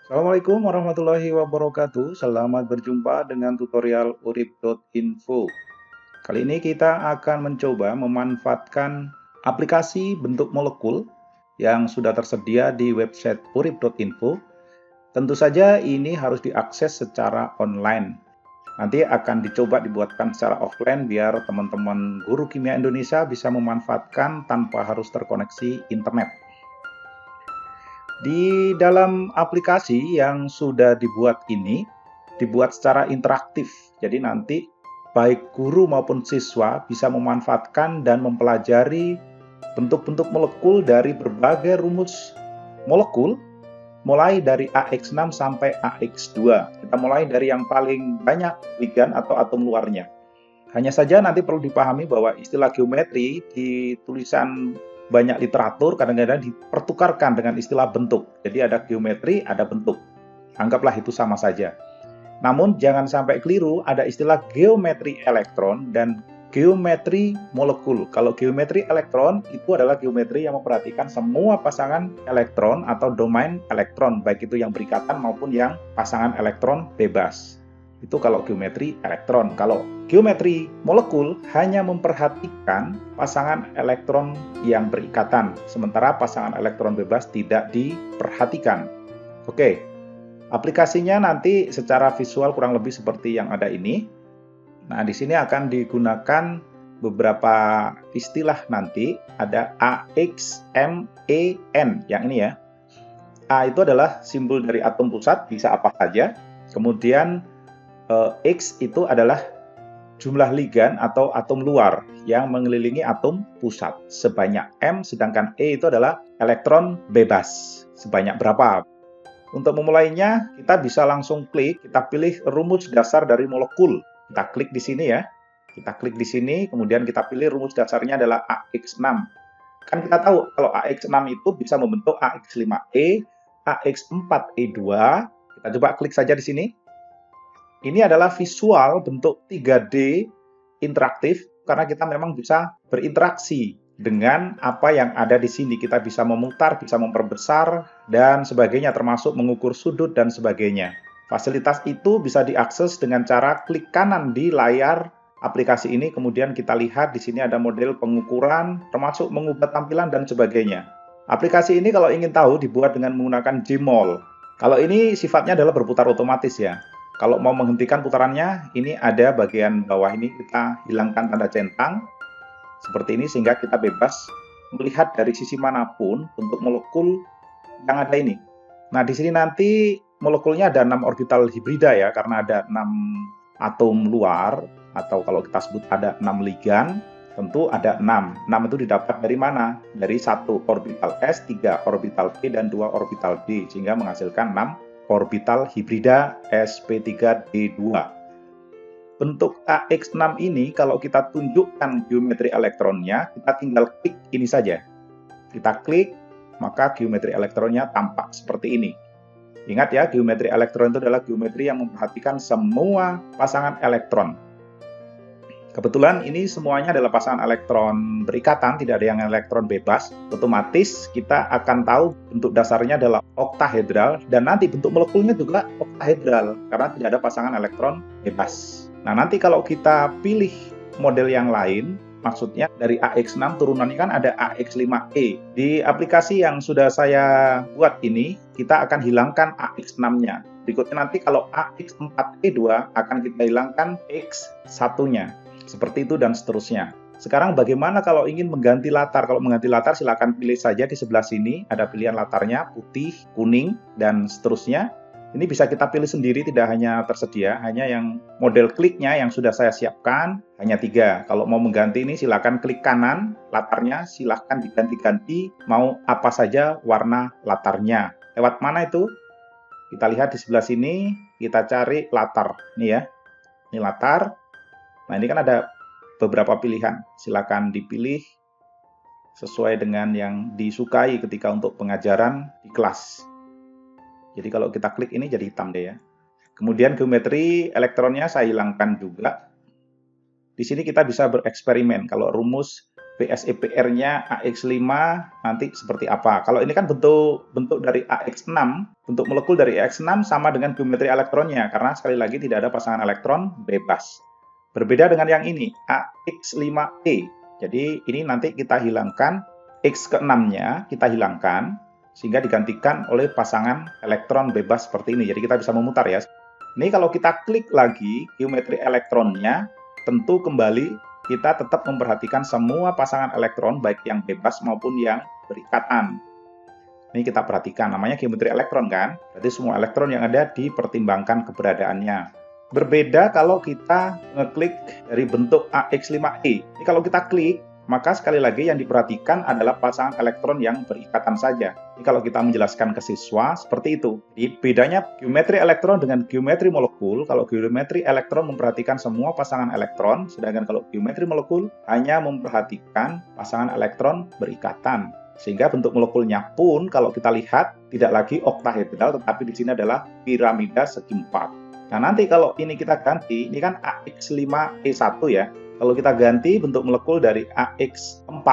Assalamualaikum warahmatullahi wabarakatuh. Selamat berjumpa dengan tutorial urip.info. Kali ini kita akan mencoba memanfaatkan aplikasi bentuk molekul yang sudah tersedia di website urip.info. Tentu saja ini harus diakses secara online. Nanti akan dicoba dibuatkan secara offline biar teman-teman guru kimia Indonesia bisa memanfaatkan tanpa harus terkoneksi internet. Di dalam aplikasi yang sudah dibuat ini, dibuat secara interaktif. Jadi nanti baik guru maupun siswa bisa memanfaatkan dan mempelajari bentuk-bentuk molekul dari berbagai rumus molekul, mulai dari AX6 sampai AX2. Kita mulai dari yang paling banyak ligan atau atom luarnya. Hanya saja nanti perlu dipahami bahwa istilah geometri di tulisan banyak literatur kadang-kadang dipertukarkan dengan istilah bentuk. Jadi ada geometri, ada bentuk. Anggaplah itu sama saja. Namun jangan sampai keliru, ada istilah geometri elektron dan geometri molekul. Kalau geometri elektron itu adalah geometri yang memperhatikan semua pasangan elektron atau domain elektron, baik itu yang berikatan maupun yang pasangan elektron bebas. Itu kalau geometri elektron. Kalau geometri molekul hanya memperhatikan pasangan elektron yang berikatan, sementara pasangan elektron bebas tidak diperhatikan. Oke, aplikasinya nanti secara visual kurang lebih seperti yang ada ini. Nah, di sini akan digunakan beberapa istilah nanti. Ada AX, M, E, N, yang ini ya. A itu adalah simbol dari atom pusat, bisa apa saja. Kemudian X itu adalah jumlah ligan atau atom luar yang mengelilingi atom pusat sebanyak M, sedangkan E itu adalah elektron bebas sebanyak berapa. Untuk memulainya, kita bisa langsung klik, kita pilih rumus dasar dari molekul. Kita klik di sini ya. Kita klik di sini, kemudian kita pilih rumus dasarnya adalah AX6. Kan kita tahu kalau AX6 itu bisa membentuk AX5E, AX4E2. Kita coba klik saja di sini. Ini adalah visual bentuk 3D interaktif karena kita memang bisa berinteraksi dengan apa yang ada di sini. Kita bisa memutar, bisa memperbesar, dan sebagainya, termasuk mengukur sudut dan sebagainya. Fasilitas itu bisa diakses dengan cara klik kanan di layar aplikasi ini, kemudian kita lihat di sini ada model pengukuran, termasuk mengubah tampilan dan sebagainya. Aplikasi ini kalau ingin tahu dibuat dengan menggunakan Gmol. Kalau ini sifatnya adalah berputar otomatis ya. Kalau mau menghentikan putarannya, ini ada bagian bawah ini kita hilangkan tanda centang seperti ini sehingga kita bebas melihat dari sisi manapun bentuk molekul yang ada ini. Nah, di sini nanti molekulnya ada 6 orbital hibrida ya, karena ada 6 atom luar, atau kalau kita sebut ada 6 ligan, tentu ada 6. 6 itu didapat dari mana? Dari 1 orbital S, 3 orbital P, dan 2 orbital D, sehingga menghasilkan 6 orbital hibrida sp3d2. Bentuk AX6 ini kalau kita tunjukkan geometri elektronnya, kita tinggal klik ini saja. Kita klik, maka geometri elektronnya tampak seperti ini. Ingat ya, geometri elektron itu adalah geometri yang memperhatikan semua pasangan elektron. Kebetulan ini semuanya adalah pasangan elektron berikatan, tidak ada yang elektron bebas. Otomatis kita akan tahu bentuk dasarnya adalah oktahedral, dan nanti bentuk molekulnya juga oktahedral, karena tidak ada pasangan elektron bebas. Nah, nanti kalau kita pilih model yang lain, maksudnya dari AX6 turunannya kan ada AX5E. Di aplikasi yang sudah saya buat ini, kita akan hilangkan AX6-nya. Berikutnya nanti kalau AX4E2 akan kita hilangkan X1-nya. Seperti itu dan seterusnya. Sekarang bagaimana kalau ingin mengganti latar? Kalau mengganti latar silakan pilih saja di sebelah sini. Ada pilihan latarnya putih, kuning, dan seterusnya. Ini bisa kita pilih sendiri, tidak hanya tersedia. Hanya yang model kliknya yang sudah saya siapkan, hanya 3. Kalau mau mengganti ini silakan klik kanan, latarnya silakan diganti-ganti. Mau apa saja warna latarnya. Lewat mana itu? Kita lihat di sebelah sini, kita cari latar. Ini ya, ini latar. Nah, ini kan ada beberapa pilihan. Silakan dipilih sesuai dengan yang disukai ketika untuk pengajaran di kelas. Jadi kalau kita klik ini jadi hitam deh ya. Kemudian geometri elektronnya saya hilangkan juga. Di sini kita bisa bereksperimen. Kalau rumus VSEPR-nya AX5 nanti seperti apa. Kalau ini kan bentuk dari AX6, bentuk molekul dari AX6 sama dengan geometri elektronnya, karena sekali lagi tidak ada pasangan elektron bebas. Berbeda dengan yang ini, AX5E. Jadi ini nanti kita hilangkan, X ke-6-nya kita hilangkan, sehingga digantikan oleh pasangan elektron bebas seperti ini. Jadi kita bisa memutar ya. Ini kalau kita klik lagi geometri elektronnya, tentu kembali kita tetap memperhatikan semua pasangan elektron, baik yang bebas maupun yang berikatan. Ini kita perhatikan, namanya geometri elektron kan? Berarti semua elektron yang ada dipertimbangkan keberadaannya. Berbeda kalau kita ngeklik dari bentuk AX5E. Ini kalau kita klik, maka sekali lagi yang diperhatikan adalah pasangan elektron yang berikatan saja. Ini kalau kita menjelaskan ke siswa, seperti itu. Jadi bedanya geometri elektron dengan geometri molekul, kalau geometri elektron memperhatikan semua pasangan elektron, sedangkan kalau geometri molekul hanya memperhatikan pasangan elektron berikatan. Sehingga bentuk molekulnya pun kalau kita lihat tidak lagi oktahedral, tetapi di sini adalah piramida segi 4. Nah nanti kalau ini kita ganti, ini kan AX5E1 ya. Kalau kita ganti bentuk molekul dari AX4,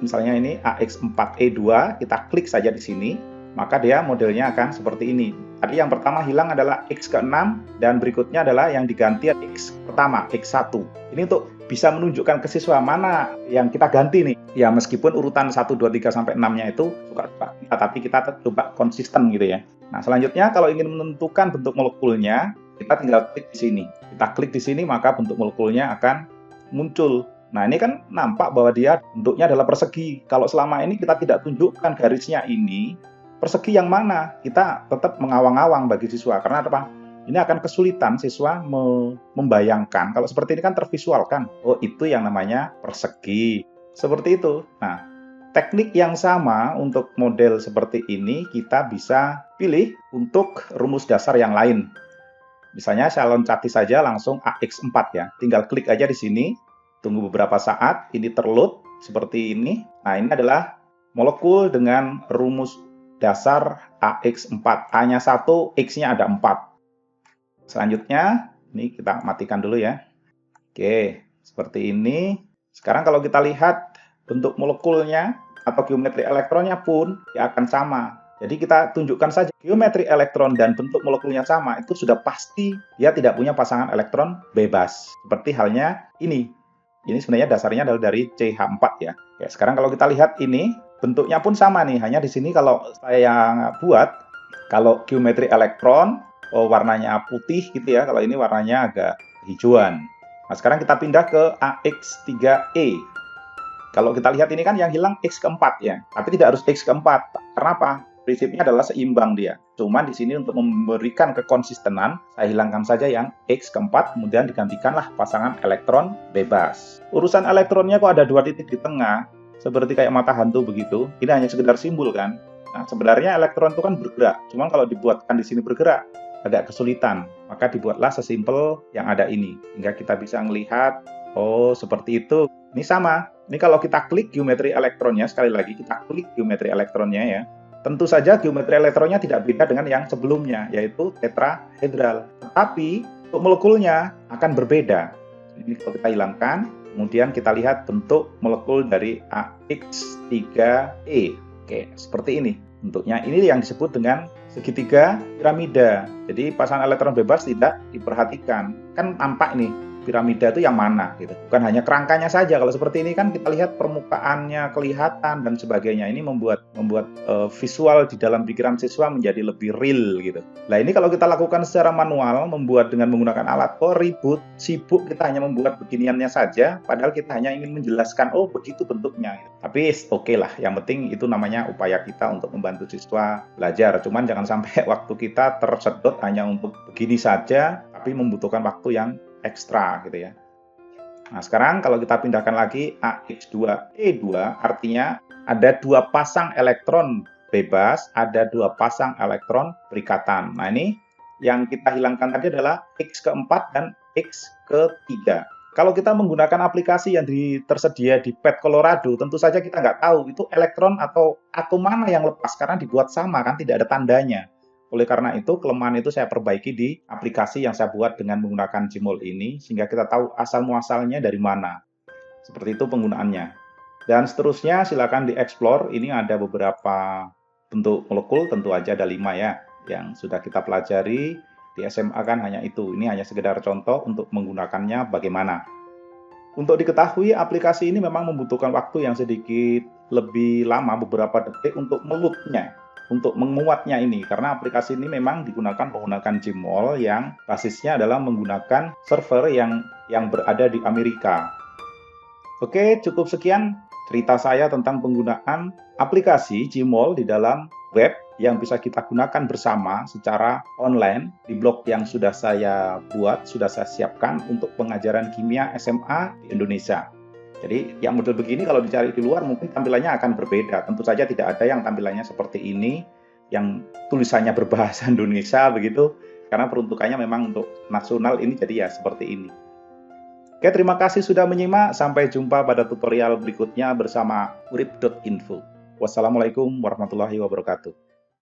misalnya ini AX4E2, kita klik saja di sini, maka dia modelnya akan seperti ini. Tadi yang pertama hilang adalah X ke-6, dan berikutnya adalah yang diganti X pertama, X1. Ini untuk bisa menunjukkan ke siswa mana yang kita ganti nih. Ya meskipun urutan 1, 2, 3, sampai 6-nya itu suka-suka kita, tapi kita coba konsisten gitu ya. Nah selanjutnya kalau ingin menentukan bentuk molekulnya, kita tinggal klik di sini. Kita klik di sini, maka bentuk molekulnya akan muncul. Nah ini kan nampak bahwa dia bentuknya adalah persegi. Kalau selama ini kita tidak tunjukkan garisnya ini, persegi yang mana? Kita tetap mengawang-awang bagi siswa. Karena apa? Ini akan kesulitan siswa membayangkan. Kalau seperti ini kan tervisualkan. Oh itu yang namanya persegi. Seperti itu. Nah teknik yang sama untuk model seperti ini kita bisa pilih untuk rumus dasar yang lain. Misalnya saya loncati saja langsung AX4 ya. Tinggal klik aja di sini, tunggu beberapa saat, ini terload seperti ini. Nah, ini adalah molekul dengan rumus dasar AX4. A-nya 1, X-nya ada 4. Selanjutnya, ini kita matikan dulu ya. Oke, seperti ini. Sekarang kalau kita lihat bentuk molekulnya atau geometri elektronnya pun ya akan sama. Jadi kita tunjukkan saja geometri elektron dan bentuk molekulnya sama, itu sudah pasti dia tidak punya pasangan elektron bebas. Seperti halnya ini. Ini sebenarnya dasarnya adalah dari CH4 ya. Oke, sekarang kalau kita lihat ini, bentuknya pun sama nih. Hanya di sini kalau saya buat, kalau geometri elektron, warnanya putih gitu ya. Kalau ini warnanya agak hijauan. Nah, sekarang kita pindah ke AX3E. Kalau kita lihat ini kan yang hilang X keempat ya. Tapi tidak harus X keempat. Karena apa? Prinsipnya adalah seimbang dia. Cuman di sini untuk memberikan kekonsistenan, saya hilangkan saja yang X keempat, kemudian digantikanlah pasangan elektron bebas. Urusan elektronnya kok ada 2 titik di tengah, seperti kayak mata hantu begitu. Ini hanya sekedar simbol kan. Nah, sebenarnya elektron itu kan bergerak. Cuman kalau dibuatkan di sini bergerak, agak kesulitan. Maka dibuatlah sesimpel yang ada ini. Hingga kita bisa melihat, oh seperti itu. Ini sama. Ini kalau kita klik geometri elektronnya, sekali lagi kita klik geometri elektronnya ya. Tentu saja geometri elektronnya tidak beda dengan yang sebelumnya, yaitu tetrahedral. Tetapi untuk molekulnya akan berbeda. Ini kalau kita hilangkan, kemudian kita lihat bentuk molekul dari AX3E. Oke, seperti ini bentuknya. Ini yang disebut dengan segitiga piramida. Jadi pasangan elektron bebas tidak diperhatikan. Kan nampak nih. Piramida itu yang mana gitu. Bukan hanya kerangkanya saja. Kalau seperti ini kan kita lihat permukaannya kelihatan dan sebagainya. Ini membuat visual di dalam pikiran siswa menjadi lebih real gitu. Nah, ini kalau kita lakukan secara manual, membuat dengan menggunakan alat, ribut, sibuk, kita hanya membuat beginiannya saja, padahal kita hanya ingin menjelaskan, oh begitu bentuknya gitu. Tapi oke lah, yang penting itu namanya upaya kita untuk membantu siswa belajar. Cuman jangan sampai waktu kita tersedot hanya untuk begini saja, tapi membutuhkan waktu yang ekstra gitu ya. Nah sekarang kalau kita pindahkan lagi AX2E2, artinya ada 2 pasang elektron bebas, ada 2 pasang elektron berikatan. Nah ini yang kita hilangkan tadi adalah X keempat dan X ketiga. Kalau kita menggunakan aplikasi yang tersedia di Pet Colorado, tentu saja kita nggak tahu itu elektron atau atom mana yang lepas, karena dibuat sama kan, tidak ada tandanya. Oleh karena itu, kelemahan itu saya perbaiki di aplikasi yang saya buat dengan menggunakan Gmol ini, sehingga kita tahu asal-muasalnya dari mana. Seperti itu penggunaannya. Dan seterusnya silakan dieksplor. Ini ada beberapa bentuk molekul, tentu aja ada 5 ya, yang sudah kita pelajari. Di SMA kan hanya itu. Ini hanya sekedar contoh untuk menggunakannya bagaimana. Untuk diketahui, aplikasi ini memang membutuhkan waktu yang sedikit lebih lama, beberapa detik untuk melutnya, untuk menguatnya ini. Karena aplikasi ini memang menggunakan Gmol yang basisnya adalah menggunakan server yang berada di Amerika. Oke, cukup sekian cerita saya tentang penggunaan aplikasi Gmol di dalam web yang bisa kita gunakan bersama secara online di blog yang sudah saya buat, sudah saya siapkan untuk pengajaran kimia SMA di Indonesia. Jadi yang model begini kalau dicari di luar mungkin tampilannya akan berbeda. Tentu saja tidak ada yang tampilannya seperti ini, yang tulisannya berbahasa Indonesia begitu, karena peruntukannya memang untuk nasional ini jadi ya seperti ini. Oke, terima kasih sudah menyimak. Sampai jumpa pada tutorial berikutnya bersama urip.info. Wassalamualaikum warahmatullahi wabarakatuh.